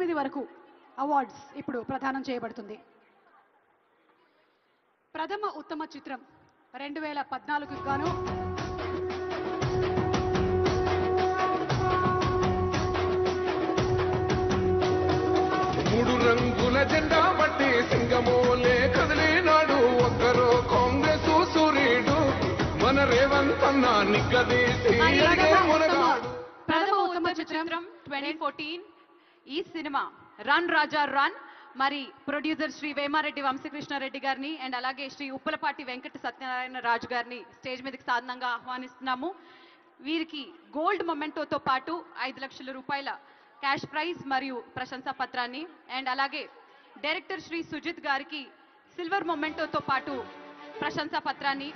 18 వరకు అవార్డ్స్ ఇప్పుడు ప్రదానం చేయబడుతుంది. ప్రథమ ఉత్తమ చిత్రం 2014కు గాను మూడు రంగుల జెండా పట్టి సింగమోలే కదిలినాడు ఒక్కరో కాంగ్రెస్ సూర్యుడు మన రేవంత్ అన్న నిగ్గదీసి ప్రథమ ఉత్తమ చిత్రం 2014 ఈ సినిమా రన్ రాజా రన్. మరి ప్రొడ్యూసర్ శ్రీ వేమారెడ్డి వంశీకృష్ణారెడ్డి గారిని అండ్ అలాగే శ్రీ ఉప్పలపాటి వెంకట సత్యనారాయణ రాజు గారిని స్టేజ్ మీదకి సాధారణంగా ఆహ్వానిస్తున్నాము. వీరికి గోల్డ్ మొమెంటోతో పాటు 5 లక్షల రూపాయల క్యాష్ ప్రైజ్ మరియు ప్రశంసా పత్రాన్ని అండ్ అలాగే డైరెక్టర్ శ్రీ సుజిత్ గారికి సిల్వర్ మొమెంటోతో పాటు ప్రశంసా పత్రాన్ని,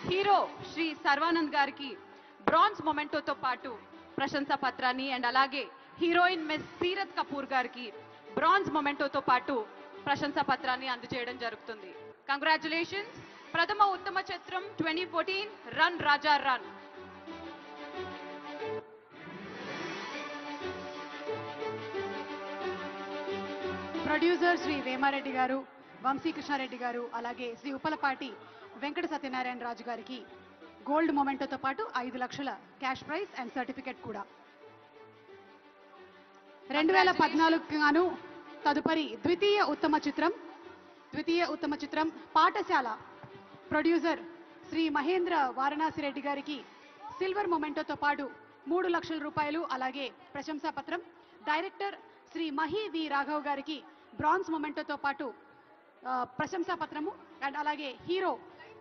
హీరో శ్రీ సర్వానంద్ గారికి బ్రాంజ్ మొమెంటోతో పాటు ప్రశంసా పత్రాన్ని అండ్ అలాగే హీరోయిన్ మిస్ సీరత్ కపూర్ గారికి బ్రాంజ్ మొమెంటోతో పాటు ప్రశంసా పత్రాన్ని అందజేయడం జరుగుతుంది. కంగ్రాచులేషన్స్. ప్రథమ ఉత్తమ చిత్రం 2014 రన్ రాజా రన్. ప్రొడ్యూసర్ శ్రీ వేమారెడ్డి గారు, వంశీకృష్ణారెడ్డి గారు, అలాగే శ్రీ ఉప్పలపాటి వెంకట సత్యనారాయణ రాజు గారికి గోల్డ్ మొమెంటోతో పాటు 5 లక్షల క్యాష్ ప్రైజ్ అండ్ సర్టిఫికెట్ కూడా. 2014 గాను తదుపరి ద్వితీయ ఉత్తమ చిత్రం పాఠశాల. ప్రొడ్యూసర్ శ్రీ మహేంద్ర వారణాసి రెడ్డి గారికి సిల్వర్ మొమెంటోతో పాటు 3 లక్షల రూపాయలు అలాగే ప్రశంసా పత్రం. డైరెక్టర్ శ్రీ మహి వి రాఘవ్ గారికి బ్రాంజ్ మొమెంటోతో పాటు ప్రశంసా పత్రము అండ్ అలాగే హీరో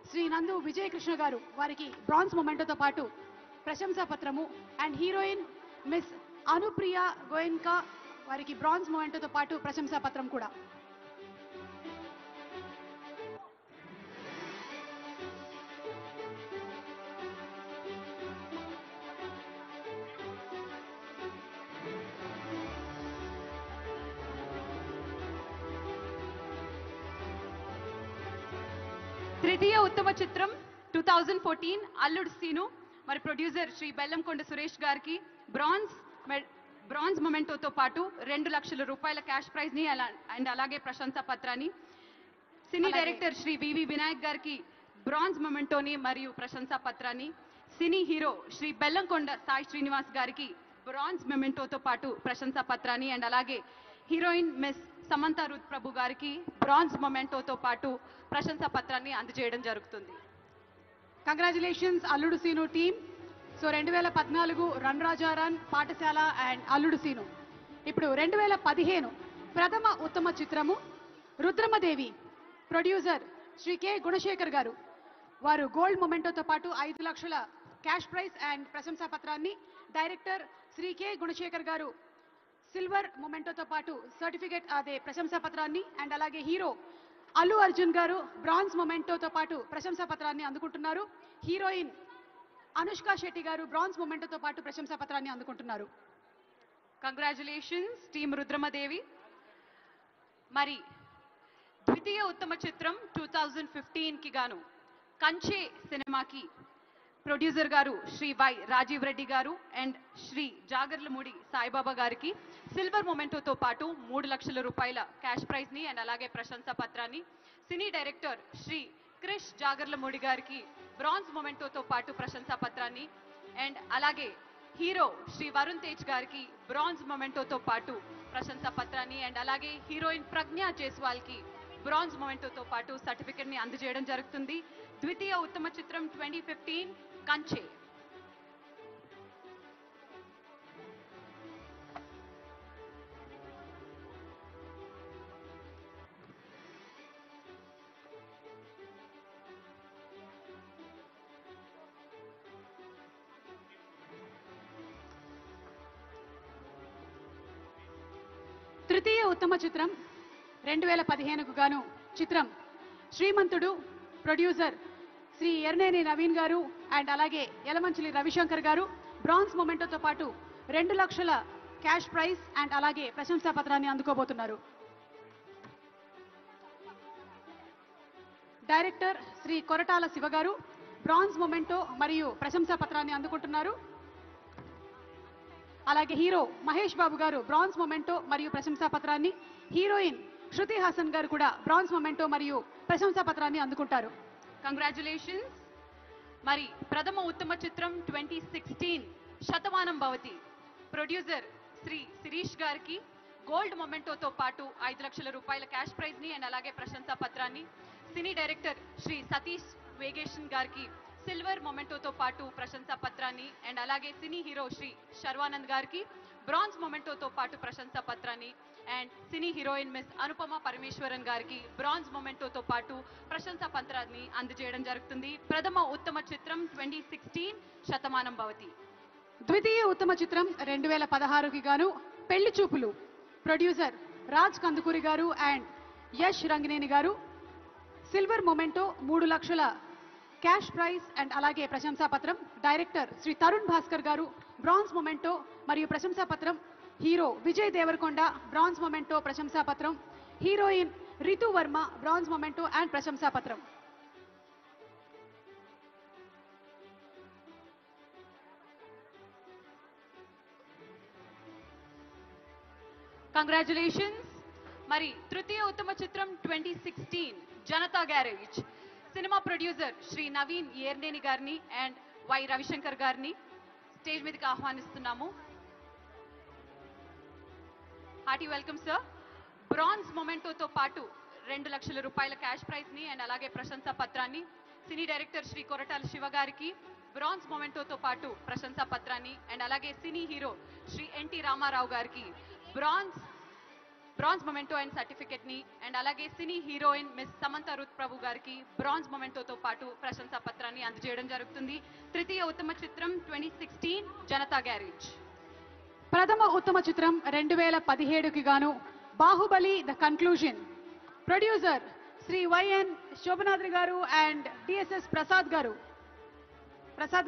శ్రీ నందు విజయకృష్ణ గారు వారికి బ్రాంజ్ మొమెంటోతో పాటు ప్రశంసా పత్రము అండ్ హీరోయిన్ మిస్ అనుప్రియ గోయన్కా వారికి బ్రాంజ్ మొమెంటోతో పాటు ప్రశంసా పత్రం కూడా. తృతీయ ఉత్తమ చిత్రం 2014 అల్లుడు సీను. మరి ప్రొడ్యూసర్ శ్రీ బెల్లంకొండ సురేష్ గారికి బ్రాంజ్ మొమెంటోతో పాటు 2 లక్షల రూపాయల క్యాష్ ప్రైజ్ ని అండ్ అలాగే ప్రశంసా పత్రాన్ని, సినీ డైరెక్టర్ శ్రీ వివి వినాయక్ గారికి బ్రాంజ్ మొమెంటోని మరియు ప్రశంసా పత్రాన్ని, సినీ హీరో శ్రీ బెల్లంకొండ సాయి శ్రీనివాస్ గారికి బ్రాంజ్ మొమెంటోతో పాటు ప్రశంసా పత్రాన్ని అండ్ అలాగే heroine miss Samantha Ruth Prabhu garu bronze మొమెంటోతో పాటు ప్రశంసా పత్రాన్ని అందజేయడం జరుగుతుంది. కంగ్రాచులేషన్స్ అల్లుడు సీను టీమ్. సో 2014 రన్ రాజా రన్, పాఠశాల అండ్ అల్లుడు సీను. ఇప్పుడు 2015 ప్రథమ ఉత్తమ చిత్రము రుద్రమదేవి. ప్రొడ్యూసర్ శ్రీ కె గుణశేఖర్ గారు వారు గోల్డ్ మొమెంటోతో పాటు 5 లక్షల క్యాష్ ప్రైజ్ అండ్ ప్రశంసా పత్రాన్ని, డైరెక్టర్ శ్రీ కె గుణశేఖర్ గారు సిల్వర్ మొమెంటోతో పాటు సర్టిఫికేట్ అదే ప్రశంసా పత్రాన్ని అండ్ అలాగే హీరో అల్లు అర్జున్ గారు బ్రాంజ్ మొమెంటోతో పాటు ప్రశంసా పత్రాన్ని అందుకుంటున్నారు. హీరోయిన్ అనుష్క శెట్టి గారు బ్రాంజ్ మొమెంటోతో పాటు ప్రశంసా పత్రాన్ని అందుకుంటున్నారు. Congratulations team Rudramadevi. మరి ద్వితీయ ఉత్తమ చిత్రం 2015కి గాను కంచే సినిమాకి ప్రొడ్యూసర్ గారు శ్రీ వై రాజీవ్ రెడ్డి గారు అండ్ శ్రీ జాగర్లమూడి సాయిబాబా గారికి సిల్వర్ మొమెంటోతో పాటు 3 లక్షల రూపాయల క్యాష్ ప్రైజ్ ని అండ్ అలాగే ప్రశంసా పత్రాన్ని, సినీ డైరెక్టర్ శ్రీ క్రిష్ జాగర్లమూడి గారికి బ్రాంజ్ మొమెంటోతో పాటు ప్రశంసా పత్రాన్ని అండ్ అలాగే హీరో శ్రీ వరుణ్ తేజ్ గారికి బ్రాంజ్ మొమెంటోతో పాటు ప్రశంసా పత్రాన్ని అండ్ అలాగే హీరోయిన్ ప్రజ్ఞా జైస్వాల్ కి బ్రాంజ్ మొమెంటోతో పాటు సర్టిఫికెట్ ని అందజేయడం జరుగుతుంది. ద్వితీయ ఉత్తమ చిత్రం 2015 కంచే. తృతీయ ఉత్తమ చిత్రం 2015కు గాను చిత్రం శ్రీమంతుడు. ప్రొడ్యూసర్ శ్రీ ఎర్నేని నవీన్ గారు అండ్ అలాగే యలమంచిలి రవిశంకర్ గారు బ్రాంజ్ మొమెంటోతో పాటు 2 లక్షల క్యాష్ ప్రైజ్ అండ్ అలాగే ప్రశంసా పత్రాన్ని అందుకోబోతున్నారు. డైరెక్టర్ శ్రీ కొరటాల శివ గారు బ్రాంజ్ మొమెంటో మరియు ప్రశంసా పత్రాన్ని అందుకుంటున్నారు. అలాగే హీరో మహేష్ బాబు గారు బ్రాంజ్ మొమెంటో మరియు ప్రశంసా పత్రాన్ని, హీరోయిన్ శృతి హాసన్ గారు కూడా బ్రాంజ్ మొమెంటో మరియు ప్రశంసా పత్రాన్ని అందుకుంటారు. కంగ్రాచులేషన్స్. మరి ప్రథమ ఉత్తమ చిత్రం 2016 శతమానం భవతి ప్రొడ్యూసర్ శ్రీ శిరీష్ గారికి గోల్డ్ మొమెంటోతో పాటు 5 లక్షల రూపాయల క్యాష్ ప్రైజ్ ని అండ్ అలాగే ప్రశంసా పత్రాన్ని, సినీ డైరెక్టర్ శ్రీ సతీష్ వేగేషన్ గారికి సిల్వర్ మొమెంటోతో పాటు ప్రశంసా పత్రాన్ని అండ్ అలాగే సినీ హీరో శ్రీ శర్వానంద్ గారికి బ్రాంజ్ మొమెంటోతో పాటు ప్రశంసా పత్రాన్ని and cine heroine miss Anupama Parameswaran గారికి బ్రాంజ్ మొమెంటోతో పాటు ప్రశంసా పత్రాన్ని అందజేయడం జరుగుతుంది. ప్రథమ ఉత్తమ చిత్రం 2016 శతమానం భవతి. ద్వితీయ ఉత్తమ చిత్రం 2016కి గాను పెళ్లి చూపులు ప్రొడ్యూసర్ రాజ్ కందుకూరి గారు అండ్ యష్ రంగినేని గారు సిల్వర్ మొమెంటో 3 లక్షల క్యాష్ ప్రైజ్ అండ్ అలాగే ప్రశంసా పత్రం, డైరెక్టర్ శ్రీ తరుణ్ భాస్కర్ గారు బ్రాంజ్ మొమెంటో మరియు ప్రశంసా పత్రం, hero Vijay Devarakonda bronze memento ప్రశంసా పత్రం, heroine Ritu Varma bronze memento and ప్రశంసా పత్రం. కంగ్రాచులేషన్స్. మరి తృతీయ ఉత్తమ చిత్రం 2016 Janatha Garage cinema producer Shri Naveen Yerneni గారిని అండ్ వై రవిశంకర్ గారిని స్టేజ్ మీదకి ఆహ్వానిస్తున్నాము. Hearty welcome sir. బ్రాంజ్ మొమెంటోతో పాటు 2 లక్షల రూపాయల క్యాష్ ప్రైజ్ ని అండ్ అలాగే ప్రశంసా పత్రాన్ని, cine director Shri Koratala Siva garu bronze మొమెంటోతో పాటు ప్రశంసా పత్రాన్ని అండ్ అలాగే cine hero Shri NT Rama Rao garu bronze memento and certificate ని అండ్ అలాగే cine heroine miss Samantha Ruth Prabhu garu bronze మొమెంటోతో పాటు ప్రశంసా పత్రాన్ని అందజేయడం జరుగుతుంది. తృతీయ ఉత్తమ చిత్రం 2016 జనతా గ్యారేజ్. ప్రథమ ఉత్తమ చిత్రం 2017కి గాను Baahubali the conclusion producer Shri YN Shobanadri garu and DSS Prasad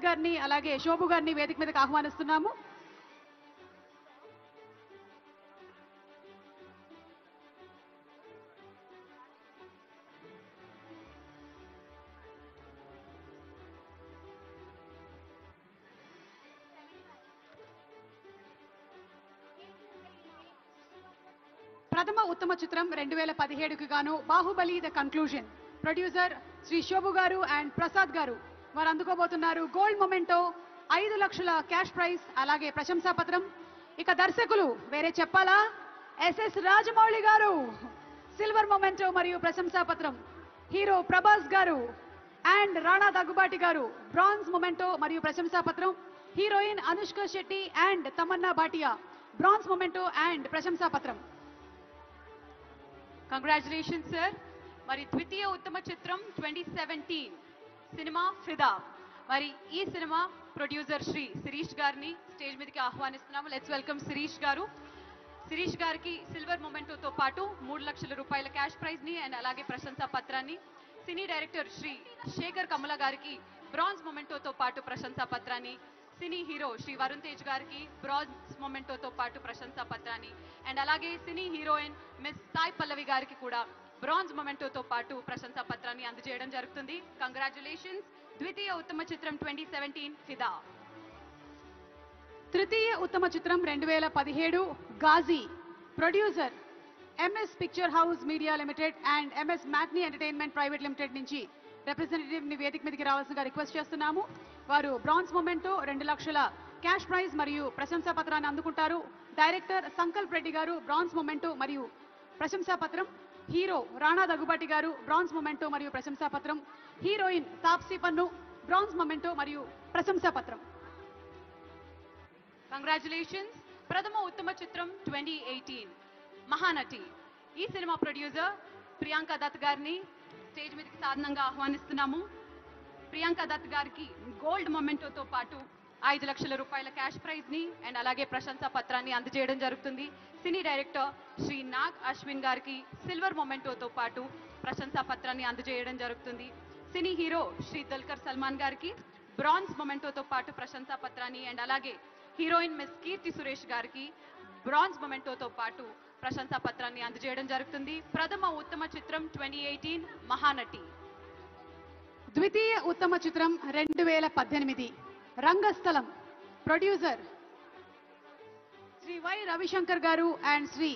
గారిని అలాగే శోభు గారిని వేదిక మీదకి ఆహ్వానిస్తున్నాము. ప్రథమ ఉత్తమ చిత్రం 2017కి గాను Baahubali the conclusion producer Shri Shobu garu and Prasad గారు వారు అందుకోబోతున్నారు గోల్డ్ మొమెంటో, 5 లక్షల క్యాష్ ప్రైజ్ అలాగే ప్రశంసా పత్రం. ఇక దర్శకులు వేరే చెప్పాలా, ఎస్ఎస్ రాజమౌళి గారు సిల్వర్ మొమెంటో మరియు ప్రశంసా పత్రం, హీరో ప్రభాస్ గారు అండ్ రాణా దగ్గుబాటి గారు బ్రాంజ్ మొమెంటో మరియు ప్రశంసా పత్రం, heroine Anushka Shetty and Tamannaah Bhatia bronze memento and ప్రశంసా పత్రం. Congratulations sir. మరి ద్వితీయ ఉత్తమ చిత్రం 2017 సినిమా ఫిదా. మరి ఈ సినిమా ప్రొడ్యూసర్ శ్రీ శిరీష్ గారిని స్టేజ్ మీదకి ఆహ్వానిస్తున్నాము. లెట్స్ వెల్కమ్ శిరీష్ గారు. శిరీష్ గారికి సిల్వర్ మొమెంటోతో పాటు 3 లక్షల రూపాయల క్యాష్ ప్రైజ్ ని అండ్ అలాగే ప్రశంసా పత్రాన్ని, సినీ డైరెక్టర్ శ్రీ శేఖర్ కమల గారికి బ్రాంజ్ మొమెంటోతో పాటు ప్రశంసా పత్రాన్ని, సినీ హీరో శ్రీ వరుణ్ తేజ్ గారికి బ్రాంజ్ మొమెంటోతో పాటు ప్రశంసా పత్రాన్ని అండ్ అలాగే cine heroine miss Sai Pallavi గారికి కూడా బ్రాంజ్ మొమెంటోతో పాటు ప్రశంసా పత్రాన్ని అందజేయడం జరుగుతుంది. కంగ్రాచులేషన్స్. ద్వితీయ ఉత్తమ చిత్రం 2017 ఫిదా. తృతీయ ఉత్తమ చిత్రం 2017 Ghazi producer MS picture house media limited and MS matinee entertainment private limited నుంచి రిప్రజెంటేటివ్ ని వేదిక మీదకి రావాల్సిందిగా రిక్వెస్ట్ చేస్తున్నాము. వారు బ్రాంజ్ మొమెంటో, 2 లక్షల క్యాష్ ప్రైజ్ మరియు ప్రశంసా పత్రాన్ని అందుకుంటారు. డైరెక్టర్ సంకల్ప్ రెడ్డి గారు బ్రాంజ్ మొమెంటో మరియు ప్రశంసా పత్రం, హీరో రాణా దగ్గుబాటి గారు బ్రాంజ్ మొమెంటో మరియు ప్రశంసా పత్రం, హీరోయిన్ తాప్సీ పన్ను బ్రాంజ్ మొమెంటో మరియు ప్రశంసా పత్రం. కంగ్రాచులేషన్స్. ప్రథమ ఉత్తమ చిత్రం 2018 మహానటి. ఈ సినిమా ప్రొడ్యూసర్ ప్రియాంక దత్ గారిని స్టేజ్ మీదకి సాధారణంగా ఆహ్వానిస్తున్నాము. ప్రియాంక దత్ గారికి గోల్డ్ మొమెంటోతో పాటు 5 లక్షల రూపాయల క్యాష్ ప్రైజ్ ని అండ్ అలాగే ప్రశంసా పత్రాన్ని అందజేయడం జరుగుతుంది. సినీ డైరెక్టర్ శ్రీ నాగ్ అశ్విన్ గారికి సిల్వర్ మొమెంటోతో పాటు ప్రశంసా పత్రాన్ని అందజేయడం జరుగుతుంది. సినీ హీరో శ్రీ దుల్కర్ సల్మాన్ గారికి బ్రాంజ్ మొమెంటోతో పాటు ప్రశంసా పత్రాన్ని అండ్ అలాగే హీరోయిన్ మిస్ కీర్తి సురేష్ గారికి బ్రాంజ్ మొమెంటోతో పాటు ప్రశంసా పత్రాన్ని అందజేయడం జరుగుతుంది. ప్రథమ ఉత్తమ చిత్రం 2018 మహానటి. ద్వితీయ ఉత్తమ చిత్రం 2018 రంగస్థలం ప్రొడ్యూసర్ శ్రీ వై రవిశంకర్ గారు అండ్ శ్రీ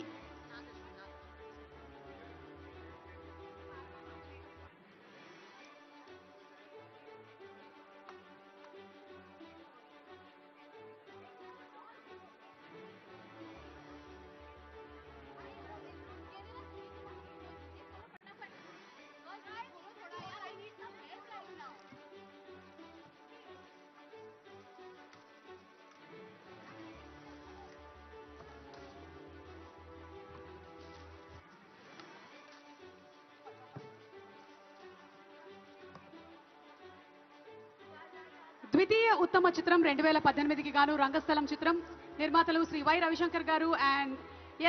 ద్వితీయ ఉత్తమ చిత్రం 2018కి గాను రంగస్థలం చిత్రం నిర్మాతలు శ్రీ వై రవిశంకర్ గారు అండ్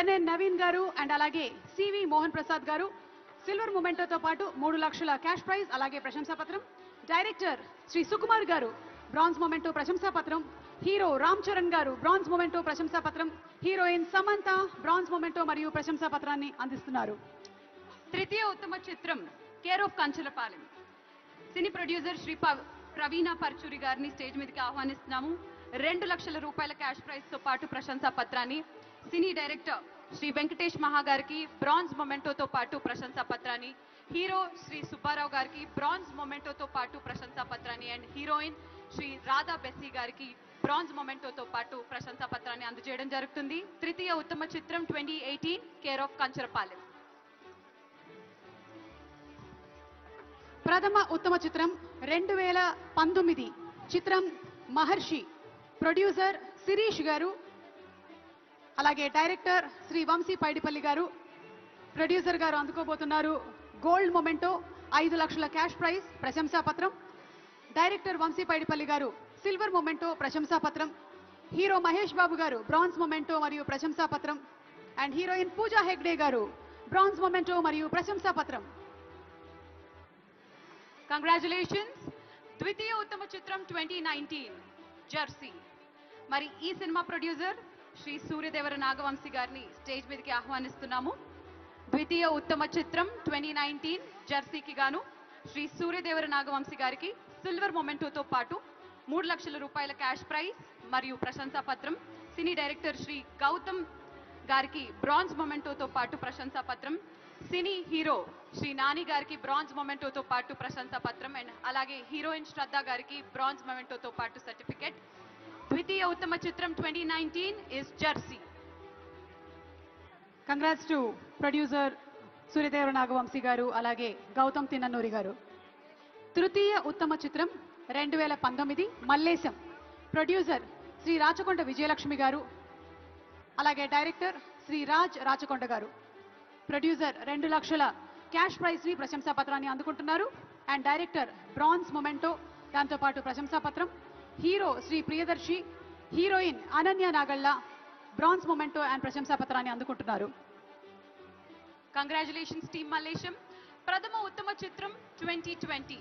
ఎన్ఎన్ నవీన్ గారు అండ్ అలాగే సివి మోహన్ ప్రసాద్ గారు. సిల్వర్ మొమెంటోతో పాటు 3 లక్షల క్యాష్ ప్రైజ్ అలాగే ప్రశంసా పత్రం. డైరెక్టర్ శ్రీ సుకుమార్ గారు బ్రాంజ్ మొమెంటో ప్రశంసా పత్రం. హీరో రామ్ చరణ్ గారు బ్రాంజ్ మొమెంటో ప్రశంసా పత్రం. హీరోయిన్ సమంత బ్రాంజ్ మొమెంటో మరియు ప్రశంసా పత్రాన్ని అందిస్తున్నారు. తృతీయ ఉత్తమ చిత్రం care of Kanchalapalem. Cine producer Shri Praveena Paruchuri గారిని స్టేజ్ మీదకి ఆహ్వానిస్తున్నాము. 2 లక్షల రూపాయల క్యాష్ ప్రైజ్ తో పాటు ప్రశంసా పత్రాన్ని. సినీ డైరెక్టర్ శ్రీ వెంకటేష్ మహా గారికి బ్రాంజ్ మొమెంటోతో పాటు ప్రశంసా పత్రాన్ని. హీరో శ్రీ సుబ్బారావు గారికి బ్రాంజ్ మొమెంటోతో పాటు ప్రశంసా పత్రాన్ని అండ్ హీరోయిన్ శ్రీ రాధా బెస్సీ గారికి బ్రాంజ్ మొమెంటోతో పాటు ప్రశంసా పత్రాన్ని అందజేయడం జరుగుతుంది. తృతీయ ఉత్తమ చిత్రం 2018 కేర్ ఆఫ్ కంచరపాలెం. ప్రథమ ఉత్తమ చిత్రం 2019 చిత్రం మహర్షి. ప్రొడ్యూసర్ శిరీష్ గారు అలాగే డైరెక్టర్ శ్రీ వంశీ పైడిపల్లి గారు. ప్రొడ్యూసర్ గారు అందుకోబోతున్నారు గోల్డ్ మొమెంటో 5 లక్షల క్యాష్ ప్రైజ్ ప్రశంసా పత్రం. డైరెక్టర్ వంశీ పైడిపల్లి గారు సిల్వర్ మొమెంటో ప్రశంసా పత్రం. హీరో మహేష్ బాబు గారు బ్రాంజ్ మొమెంటో మరియు ప్రశంసా పత్రం అండ్ హీరోయిన్ పూజా హెగ్డే గారు బ్రాంజ్ మొమెంటో మరియు ప్రశంసా పత్రం. కంగ్రాచులేషన్స్. ద్వితీయ ఉత్తమ చిత్రం 2019 జెర్సీ. మరి ఈ సినిమా ప్రొడ్యూసర్ శ్రీ సూర్యదేవర నాగవంశీ గారిని స్టేజ్ మీదకి ఆహ్వానిస్తున్నాము. ద్వితీయ ఉత్తమ చిత్రం 2019 జెర్సీకి గాను శ్రీ సూర్యదేవర నాగవంశీ గారికి సిల్వర్ మొమెంటోతో పాటు 3 లక్షల రూపాయల క్యాష్ ప్రైజ్ మరియు ప్రశంసా పత్రం. సినీ డైరెక్టర్ శ్రీ గౌతమ్ గారికి బ్రాంజ్ మొమెంటోతో పాటు ప్రశంసా పత్రం. సినీ హీరో శ్రీ నాని గారికి బ్రాంజ్ మొమెంటోతో పాటు ప్రశంసా పత్రం అండ్ అలాగే హీరోయిన్ శ్రద్ధ గారికి బ్రాంజ్ మొమెంటోతో పాటు సర్టిఫికెట్. ద్వితీయ ఉత్తమ చిత్రం 2019 is Jersey. Congrats to producer Suryadevara Nagavamsi garu అలాగే గౌతమ్ తిన్ననూరి గారు. తృతీయ ఉత్తమ చిత్రం 2019 మల్లేశం. ప్రొడ్యూసర్ శ్రీ రాచకొండ విజయలక్ష్మి గారు అలాగే డైరెక్టర్ శ్రీ రాజ్ రాచకొండ గారు. ప్రొడ్యూసర్ 2 లక్షల క్యాష్ ప్రైజ్ ని ప్రశంసా పత్రాన్ని అందుకుంటున్నారు అండ్ డైరెక్టర్ బ్రాంజ్ మొమెంటో దాంతో పాటు ప్రశంసా పత్రం. Hero Shri Priyadarshi, heroine Ananya Nagalla bronze memento and ప్రశంసా పత్రాన్ని అందుకుంటున్నారు. Congratulations team Mallesham. ప్రథమ ఉత్తమ చిత్రం 2020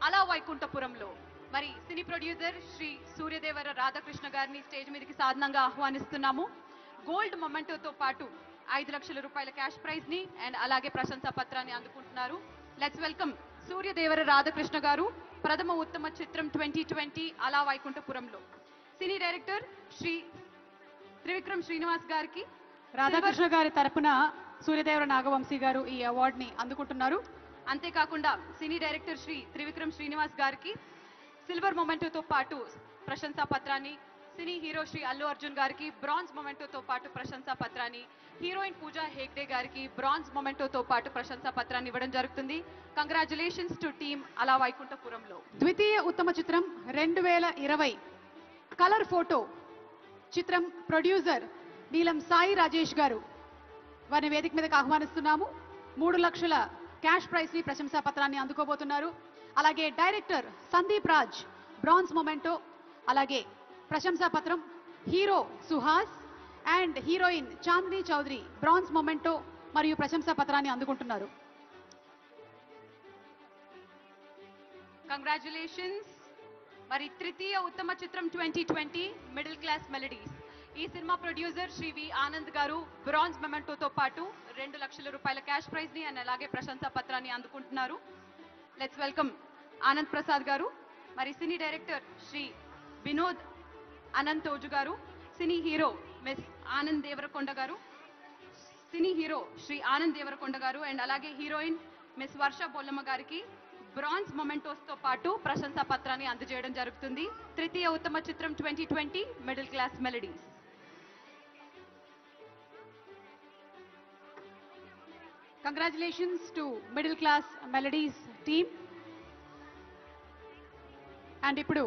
అలా వైకుంఠపురంలో. మరి సినీ ప్రొడ్యూసర్ శ్రీ సూర్యదేవర రాధాకృష్ణ గారిని స్టేజ్ మీదకి సాధనంగా ఆహ్వానిస్తున్నాము. గోల్డ్ మొమెంటోతో పాటు 5 లక్షల రూపాయల క్యాష్ ప్రైజ్ ని అండ్ అలాగే ప్రశంసా పత్రాన్ని అందుకుంటున్నారు. లెట్స్ వెల్కమ్ సూర్యదేవర రాధాకృష్ణ గారు. ప్రథమ ఉత్తమ చిత్రం 2020 అలా వైకుంఠపురంలో. సినీ డైరెక్టర్ శ్రీ త్రివిక్రమ్ శ్రీనివాస్ గారికి రాధాకృష్ణ గారి తరపున సూర్యదేవర నాగవంశీ గారు ఈ అవార్డు ని అందుకుంటున్నారు. అంతేకాకుండా సినీ డైరెక్టర్ శ్రీ త్రివిక్రమ్ శ్రీనివాస్ గారికి సిల్వర్ మొమెంటోతో పాటు ప్రశంసా పత్రాన్ని. సినీ హీరో శ్రీ అల్లు అర్జున్ గారికి బ్రాంజ్ మొమెంటోతో పాటు ప్రశంసా పత్రాన్ని. హీరోయిన్ పూజా హెగ్డే గారికి బ్రాంజ్ మొమెంటోతో పాటు ప్రశంసా పత్రాన్ని ఇవ్వడం జరుగుతుంది. కంగ్రాచులేషన్స్ టు టీమ్ అలా వైకుంఠపురంలో. ద్వితీయ ఉత్తమ చిత్రం 2020 కలర్ ఫోటో చిత్రం. ప్రొడ్యూసర్ నీలం సాయి రాజేష్ గారు. వారిని వేదిక మీదకి ఆహ్వానిస్తున్నాము. 3 లక్షల క్యాష్ ప్రైజ్ ని ప్రశంసా పత్రాన్ని అందుకోబోతున్నారు. అలాగే director Sandeep Raj bronze memento అలాగే ప్రశంసా పత్రం. Hero Suhas and heroine Chandini Chowdary bronze memento మరియు ప్రశంసా పత్రాన్ని అందుకుంటున్నారు. కంగ్రాచులేషన్స్. మరి తృతీయ ఉత్తమ చిత్రం 2020 మిడిల్ క్లాస్ మెలడీస్. ఈ సినిమా ప్రొడ్యూసర్ శ్రీ వి ఆనంద్ గారు బ్రాంజ్ మొమెంటోతో పాటు 2 లక్షల రూపాయల క్యాష్ ప్రైజ్ ని అండ్ అలాగే ప్రశంసా పత్రాన్ని అందుకుంటున్నారు. Let's welcome Anand Prasad garu. మరి cine director Shri Vinod Ananthoju garu. Cine hero miss Anand Deverakonda garu, cine hero Shri Anand Deverakonda garu and అలాగే హీరోయిన్ మిస్ వర్ష బొల్లమ్మ గారికి బ్రాంజ్ మొమెంటోస్ తో పాటు ప్రశంసా పత్రాన్ని అందజేయడం జరుగుతుంది. తృతీయ ఉత్తమ చిత్రం 2020 middle class melodies. Congratulations to middle class melodies team. And ఇప్పుడు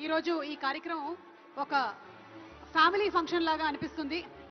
ఈరోజు ఈ కార్యక్రమం ఒక ఫ్యామిలీ ఫంక్షన్ లాగా అనిపిస్తుంది.